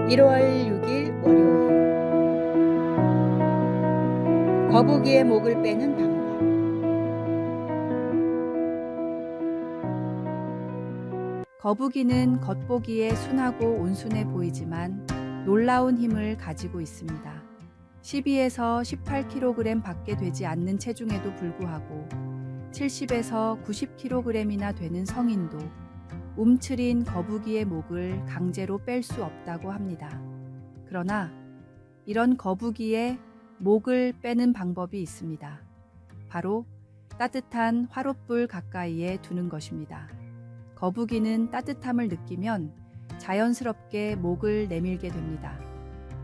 1월 6일 월요일. 거북이의 목을 빼는 방법. 거북이는 겉보기에 순하고 온순해 보이지만 놀라운 힘을 가지고 있습니다. 12에서 18kg 밖에 되지 않는 체중에도 불구하고 70에서 90kg이나 되는 성인도 움츠린 거북이의 목을 강제로 뺄 수 없다고 합니다. 그러나 이런 거북이의 목을 빼는 방법이 있습니다. 바로 따뜻한 화롯불 가까이에 두는 것입니다. 거북이는 따뜻함을 느끼면 자연스럽게 목을 내밀게 됩니다.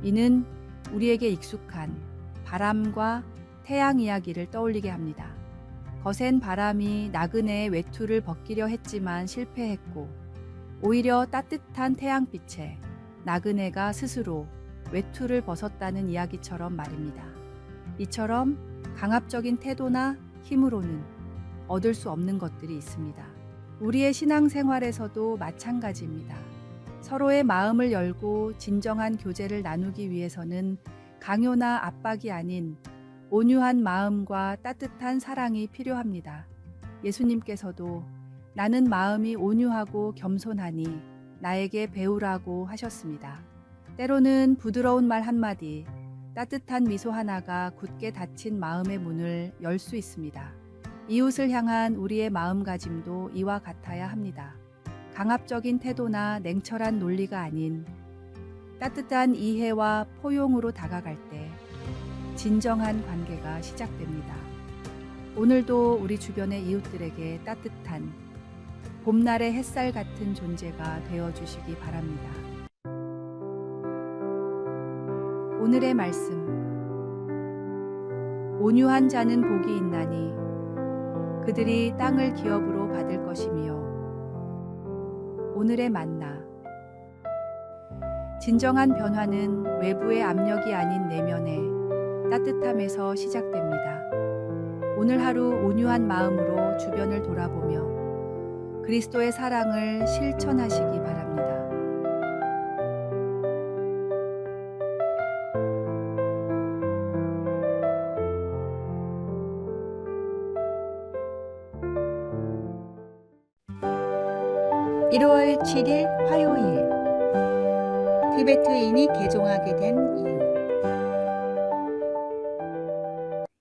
이는 우리에게 익숙한 바람과 태양 이야기를 떠올리게 합니다. 거센 바람이 나그네의 외투를 벗기려 했지만 실패했고, 오히려 따뜻한 태양빛에 나그네가 스스로 외투를 벗었다는 이야기처럼 말입니다. 이처럼 강압적인 태도나 힘으로는 얻을 수 없는 것들이 있습니다. 우리의 신앙생활에서도 마찬가지입니다. 서로의 마음을 열고 진정한 교제를 나누기 위해서는 강요나 압박이 아닌 온유한 마음과 따뜻한 사랑이 필요합니다. 예수님께서도 나는 마음이 온유하고 겸손하니 나에게 배우라고 하셨습니다. 때로는 부드러운 말 한마디, 따뜻한 미소 하나가 굳게 닫힌 마음의 문을 열 수 있습니다. 이웃을 향한 우리의 마음가짐도 이와 같아야 합니다. 강압적인 태도나 냉철한 논리가 아닌 따뜻한 이해와 포용으로 다가갈 때 진정한 관계가 시작됩니다. 오늘도 우리 주변의 이웃들에게 따뜻한 봄날의 햇살 같은 존재가 되어주시기 바랍니다. 오늘의 말씀. 온유한 자는 복이 있나니 그들이 땅을 기업으로 받을 것이며. 오늘의 만나. 진정한 변화는 외부의 압력이 아닌 내면의 따뜻함에서 시작됩니다. 오늘 하루 온유한 마음으로 주변을 돌아보며 그리스도의 사랑을 실천하시기 바랍니다. (1월 7일) 화요일. 티베트인이 개종하게 된 이유.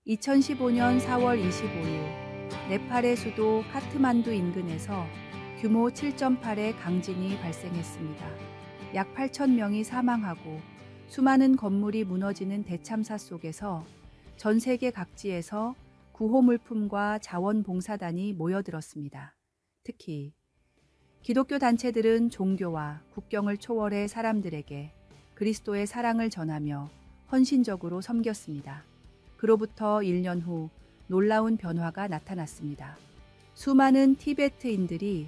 2015년 4월 25일 네팔의 수도 카트만두 인근에서 규모 7.8의 강진이 발생했습니다. 약 8,000명이 사망하고 수많은 건물이 무너지는 대참사 속에서 전 세계 각지에서 구호물품과 자원봉사단이 모여들었습니다. 특히 기독교 단체들은 종교와 국경을 초월해 사람들에게 그리스도의 사랑을 전하며 헌신적으로 섬겼습니다. 그로부터 1년 후 놀라운 변화가 나타났습니다. 수많은 티베트인들이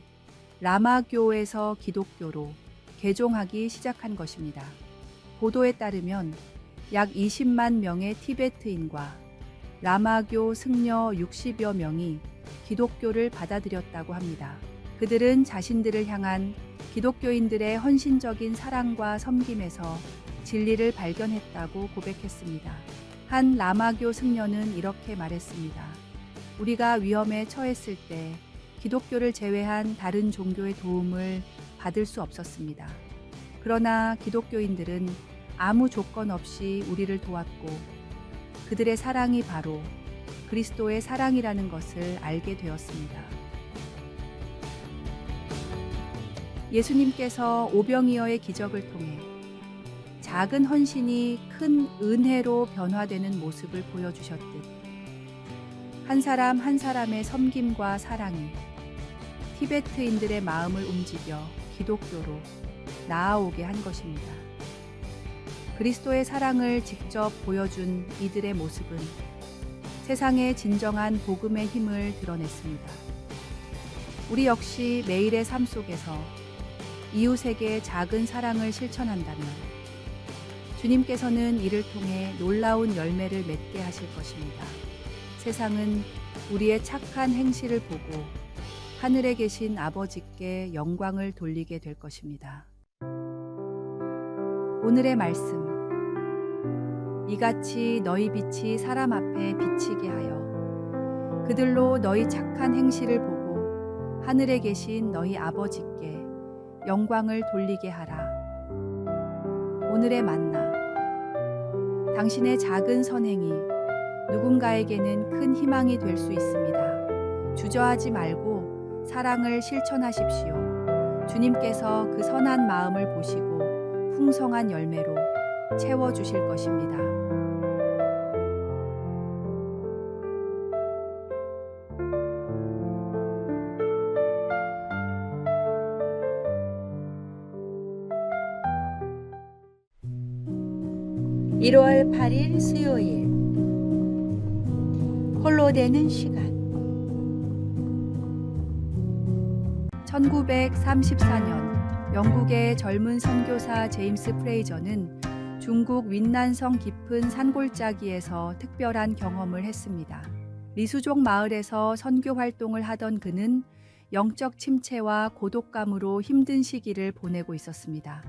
라마교에서 기독교로 개종하기 시작한 것입니다. 보도에 따르면 약 20만 명의 티베트인과 라마교 승려 60여 명이 기독교를 받아들였다고 합니다. 그들은 자신들을 향한 기독교인들의 헌신적인 사랑과 섬김에서 진리를 발견했다고 고백했습니다. 한 라마교 승려는 이렇게 말했습니다. 우리가 위험에 처했을 때 기독교를 제외한 다른 종교의 도움을 받을 수 없었습니다. 그러나 기독교인들은 아무 조건 없이 우리를 도왔고 그들의 사랑이 바로 그리스도의 사랑이라는 것을 알게 되었습니다. 예수님께서 오병이어의 기적을 통해 작은 헌신이 큰 은혜로 변화되는 모습을 보여주셨듯 한 사람 한 사람의 섬김과 사랑이 티베트인들의 마음을 움직여 기독교로 나아오게 한 것입니다. 그리스도의 사랑을 직접 보여준 이들의 모습은 세상의 진정한 복음의 힘을 드러냈습니다. 우리 역시 매일의 삶 속에서 이웃에게 작은 사랑을 실천한다면 주님께서는 이를 통해 놀라운 열매를 맺게 하실 것입니다. 세상은 우리의 착한 행실을 보고 하늘에 계신 아버지께 영광을 돌리게 될 것입니다. 오늘의 말씀. 이같이 너희 빛이 사람 앞에 비치게 하여 그들로 너희 착한 행실을 보고 하늘에 계신 너희 아버지께 영광을 돌리게 하라. 오늘의 만나. 당신의 작은 선행이 누군가에게는 큰 희망이 될 수 있습니다. 주저하지 말고 사랑을 실천하십시오. 주님께서 그 선한 마음을 보시고 풍성한 열매로 채워주실 것입니다. 1월 8일 수요일 홀로 되는 시간 1934년 영국의 젊은 선교사 제임스 프레이저는 중국 윈난성 깊은 산골짜기에서 특별한 경험을 했습니다. 리수족 마을에서 선교 활동을 하던 그는 영적 침체와 고독감으로 힘든 시기를 보내고 있었습니다.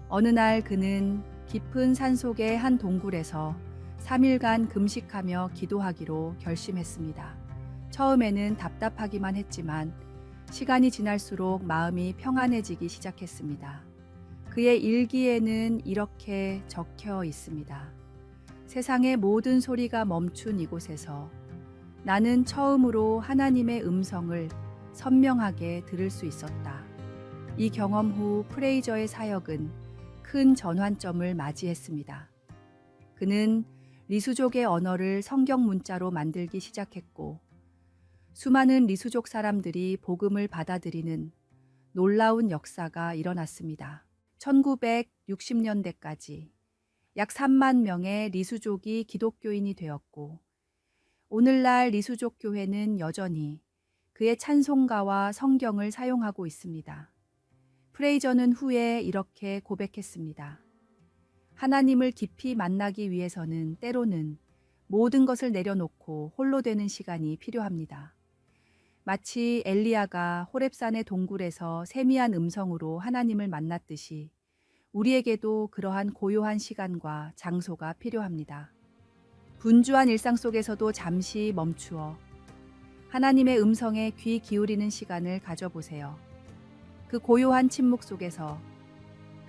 어느 날 그는 깊은 산속의 한 동굴에서 3일간 금식하며 기도하기로 결심했습니다. 처음에는 답답하기만 했지만 시간이 지날수록 마음이 평안해지기 시작했습니다. 그의 일기에는 이렇게 적혀 있습니다. 세상의 모든 소리가 멈춘 이곳에서 나는 처음으로 하나님의 음성을 선명하게 들을 수 있었다. 이 경험 후 프레이저의 사역은 큰 전환점을 맞이했습니다. 그는 리수족의 언어를 성경 문자로 만들기 시작했고 수많은 리수족 사람들이 복음을 받아들이는 놀라운 역사가 일어났습니다. 1960년대까지 약 3만 명의 리수족이 기독교인이 되었고 오늘날 리수족 교회는 여전히 그의 찬송가와 성경을 사용하고 있습니다. 프레이저는 후에 이렇게 고백했습니다. 하나님을 깊이 만나기 위해서는 때로는 모든 것을 내려놓고 홀로 되는 시간이 필요합니다. 마치 엘리야가 호렙산의 동굴에서 세미한 음성으로 하나님을 만났듯이 우리에게도 그러한 고요한 시간과 장소가 필요합니다. 분주한 일상 속에서도 잠시 멈추어 하나님의 음성에 귀 기울이는 시간을 가져보세요. 그 고요한 침묵 속에서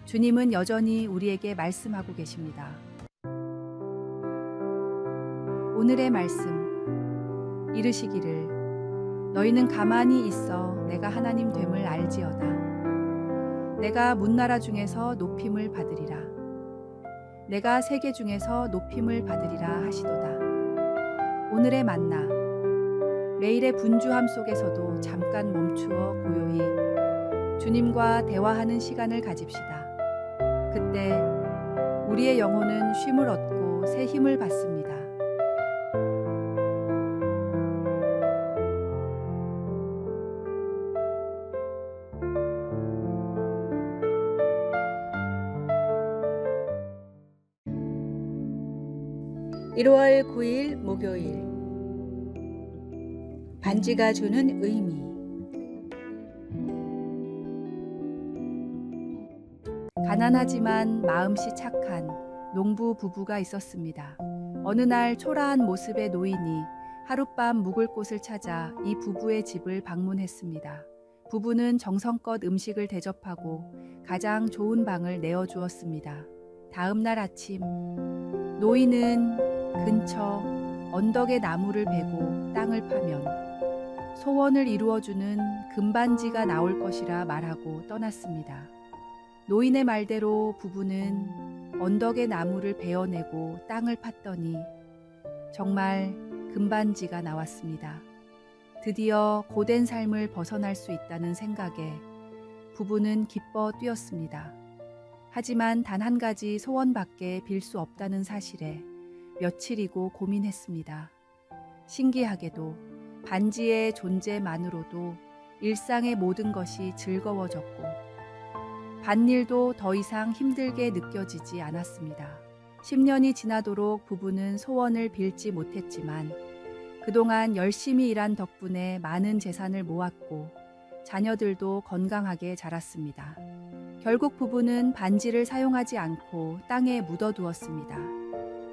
주님은 여전히 우리에게 말씀하고 계십니다. 오늘의 말씀. 이르시기를 너희는 가만히 있어 내가 하나님 됨을 알지어다. 내가 문나라 중에서 높임을 받으리라. 내가 세계 중에서 높임을 받으리라 하시도다. 오늘의 만나. 매일의 분주함 속에서도 잠깐 멈추어 고요히 주님과 대화하는 시간을 가집시다. 그때 우리의 영혼은 쉼을 얻고 새 힘을 받습니다. (1월 9일) 목요일 반지가 주는 의미 가난하지만 마음씨 착한 농부 부부가 있었습니다. 어느 날 초라한 모습의 노인이 하룻밤 묵을 곳을 찾아 이 부부의 집을 방문했습니다. 부부는 정성껏 음식을 대접하고 가장 좋은 방을 내어주었습니다. 다음 날 아침 노인은 근처 언덕의 나무를 베고 땅을 파면 소원을 이루어주는 금반지가 나올 것이라 말하고 떠났습니다. 노인의 말대로 부부는 언덕의 나무를 베어내고 땅을 팠더니 정말 금반지가 나왔습니다. 드디어 고된 삶을 벗어날 수 있다는 생각에 부부는 기뻐 뛰었습니다. 하지만 단 한 가지 소원밖에 빌 수 없다는 사실에 며칠이고 고민했습니다. 신기하게도 반지의 존재만으로도 일상의 모든 것이 즐거워졌고 밭일도 더 이상 힘들게 느껴지지 않았습니다. 10년이 지나도록 부부는 소원을 빌지 못했지만 그동안 열심히 일한 덕분에 많은 재산을 모았고 자녀들도 건강하게 자랐습니다. 결국 부부는 반지를 사용하지 않고 땅에 묻어두었습니다.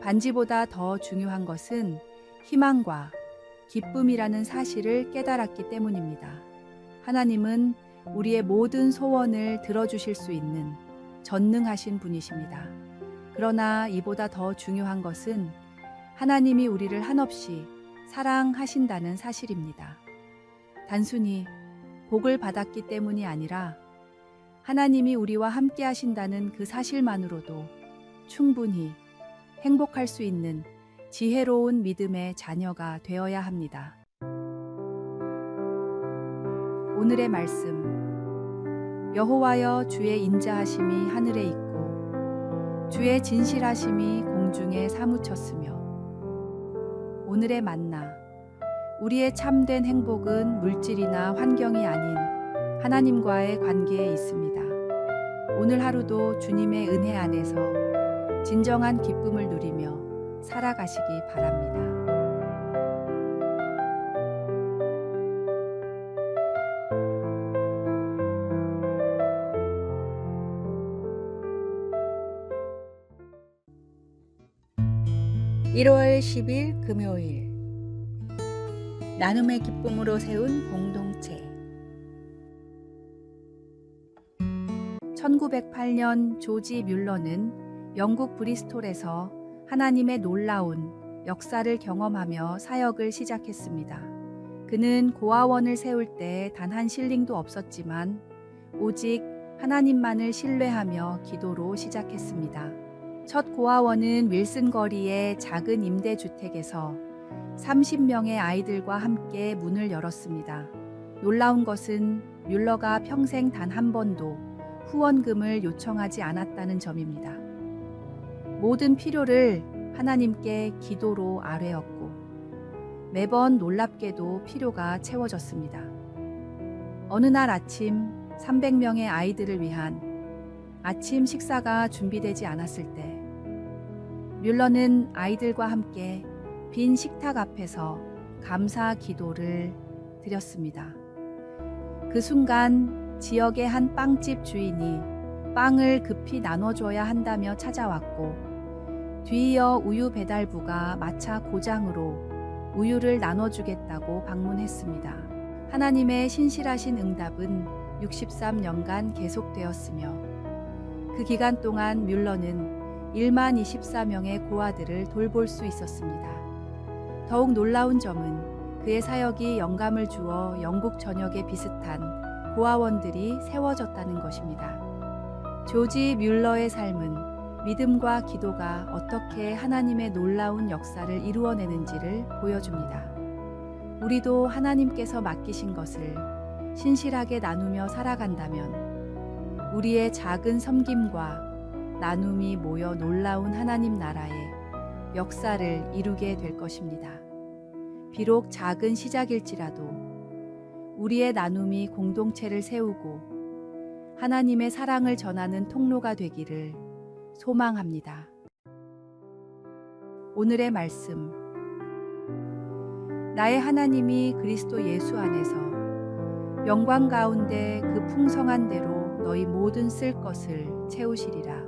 반지보다 더 중요한 것은 희망과 기쁨이라는 사실을 깨달았기 때문입니다. 하나님은 우리의 모든 소원을 들어주실 수 있는 전능하신 분이십니다. 그러나 이보다 더 중요한 것은 하나님이 우리를 한없이 사랑하신다는 사실입니다. 단순히 복을 받았기 때문이 아니라 하나님이 우리와 함께 하신다는 그 사실만으로도 충분히 행복할 수 있는 지혜로운 믿음의 자녀가 되어야 합니다. 오늘의 말씀. 여호와여, 주의 인자하심이 하늘에 있고 주의 진실하심이 공중에 사무쳤으며. 오늘의 만나. 우리의 참된 행복은 물질이나 환경이 아닌 하나님과의 관계에 있습니다. 오늘 하루도 주님의 은혜 안에서 진정한 기쁨을 누리며 살아가시기 바랍니다. (1월 10일) 금요일, 나눔의 기쁨으로 세운 공동체. 1908년 조지 뮬러는 영국 브리스톨에서 하나님의 놀라운 역사를 경험하며 사역을 시작했습니다. 그는 고아원을 세울 때 단 한 실링도 없었지만 오직 하나님만을 신뢰하며 기도로 시작했습니다. 첫 고아원은 윌슨 거리의 작은 임대주택에서 30명의 아이들과 함께 문을 열었습니다. 놀라운 것은 뮬러가 평생 단 한 번도 후원금을 요청하지 않았다는 점입니다. 모든 필요를 하나님께 기도로 아뢰었고 매번 놀랍게도 필요가 채워졌습니다. 어느 날 아침 300명의 아이들을 위한 아침 식사가 준비되지 않았을 때 뮬러는 아이들과 함께 빈 식탁 앞에서 감사 기도를 드렸습니다. 그 순간 지역의 한 빵집 주인이 빵을 급히 나눠줘야 한다며 찾아왔고 뒤이어 우유 배달부가 마차 고장으로 우유를 나눠주겠다고 방문했습니다. 하나님의 신실하신 응답은 63년간 계속되었으며 그 기간 동안 뮬러는 1만 24명의 고아들을 돌볼 수 있었습니다. 더욱 놀라운 점은 그의 사역이 영감을 주어 영국 전역에 비슷한 고아원들이 세워졌다는 것입니다. 조지 뮬러의 삶은 믿음과 기도가 어떻게 하나님의 놀라운 역사를 이루어내는지를 보여줍니다. 우리도 하나님께서 맡기신 것을 신실하게 나누며 살아간다면 우리의 작은 섬김과 나눔이 모여 놀라운 하나님 나라의 역사를 이루게 될 것입니다. 비록 작은 시작일지라도 우리의 나눔이 공동체를 세우고 하나님의 사랑을 전하는 통로가 되기를 소망합니다. 오늘의 말씀. 나의 하나님이 그리스도 예수 안에서 영광 가운데 그 풍성한 대로 너희 모든 쓸 것을 채우시리라.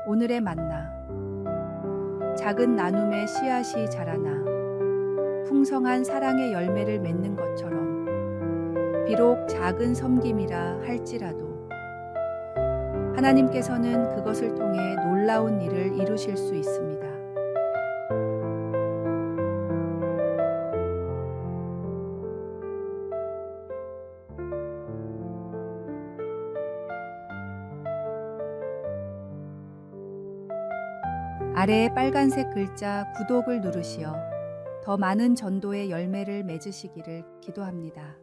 오늘의 만나. 작은 나눔의 씨앗이 자라나 풍성한 사랑의 열매를 맺는 것처럼 비록 작은 섬김이라 할지라도 하나님께서는 그것을 통해 놀라운 일을 이루실 수 있습니다. 아래의 빨간색 글자 구독을 누르시어 더 많은 전도의 열매를 맺으시기를 기도합니다.